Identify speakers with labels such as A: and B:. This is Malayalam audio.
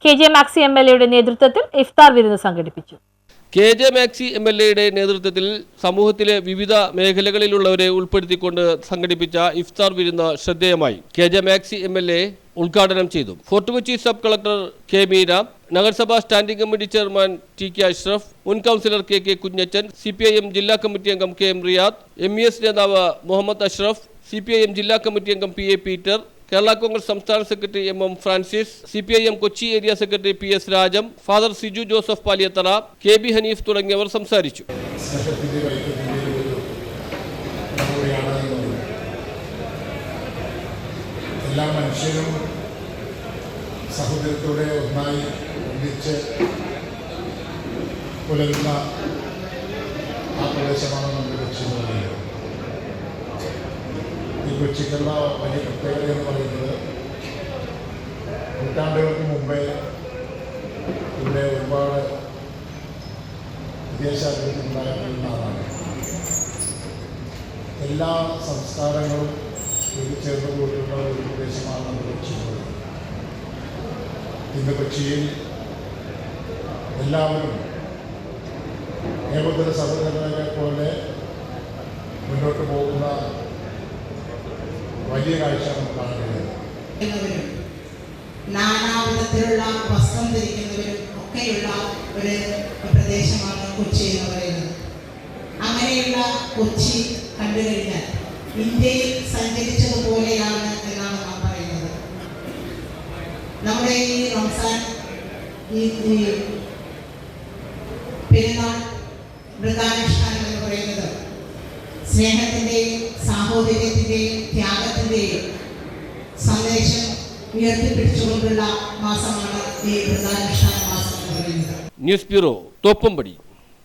A: KJ Maxi MLAയുടെ നേതൃത്വത്തിൽ ഇഫ്താർ വിരുന്ന് സംഘടിപ്പിച്ചു.
B: KJ Maxi MLAയുടെ നേതൃത്വത്തിൽ സമൂഹത്തിലെ വിവിധ മേഖലകളിലുള്ളവരെ ഉൾപ്പെടുത്തിക്കൊണ്ട് സംഘടിപ്പിച്ച ഇഫ്താർ വിരുന്ന് ശ്രദ്ധേയമായി. KJ Maxi MLA ഉദ്ഘാടനം ചെയ്തു. Fort Kochi sub collector K. Meera, നഗരസഭാ standing committee chairman TK Ashraf, മുൻ കൗൺസിലർ KK കുഞ്ഞച്ചൻ, CPIM ജില്ലാ കമ്മിറ്റി അംഗം KM റിയാദ്, MES നേതാവ് മുഹമ്മദ് അഷ്റഫ്, CPIM ജില്ലാ കമ്മിറ്റി അംഗം PA പീറ്റർ, കേരള കോൺഗ്രസ് സംസ്ഥാന secretary MM Francis, CPIM Kochi area secretary PS Rajam, father Siju Joseph Paliyathara, KB Hanif തുടങ്ങിയവർ സംസാരിച്ചു.
C: എല്ലാ മനുഷ്യരും സഹോദരത്തോടെ ഒന്നായി ഒന്നിച്ച് പുലരുന്ന ആ പ്രദേശമാണ് നമ്മുടെ കൊച്ചി എന്ന് പറയുന്നത്. ഈ കൊച്ചിക്കുള്ള വലിയ പ്രത്യേകത എന്ന് പറയുന്നത് നൂറ്റാണ്ടുകൾക്ക് മുമ്പേ ഇവിടെ ഒരുപാട് വിദേശാഗ്രഹത്തിലുണ്ടായിരുന്ന ആളാണ്. എല്ലാ സംസ്കാരങ്ങളും ചേർന്ന് പോയിട്ടുള്ള ഒരു പ്രദേശമാണ് നമ്മുടെ കൊച്ചി. ഇന്ന് കൊച്ചിയിൽ എല്ലാവരും ഏകോദര സഹോദരങ്ങളെ പോലെ മുന്നോട്ട് പോകുന്ന വലിയ കാഴ്ച നമുക്ക് കാണാൻ കഴിയുന്നത്.
D: നാനാവിധത്തിലുള്ള വസ്ത്രം ധരിക്കുന്നവരും ഒക്കെയുള്ള ഒരു പ്രദേശമാണ് കൊച്ചി എന്ന് പറയുന്നത്. അങ്ങനെയുള്ള കൊച്ചി കണ്ടു കഴിഞ്ഞാൽ ഇന്ത്യയിൽ സഞ്ചരിച്ചതുപോലെയാണ് എന്നാണ് നാം പറയുന്നത്. നമ്മുടെ ഈ റംസാൻ, ഈ പെരുന്നാൾ മൃഗാനുഷ്ഠാനം എന്ന് പറയുന്നത് സ്നേഹത്തിൻ്റെയും സാഹോദര്യത്തിൻ്റെയും ത്യാഗത്തിൻ്റെയും സന്ദേശം ഉയർത്തിപ്പിടിച്ചുകൊണ്ടുള്ള മാസമാണ് ഈ മൃഗാനുഷ്ഠാന മാസം എന്ന് പറയുന്നത്.
B: News bureau, Thoppumpady.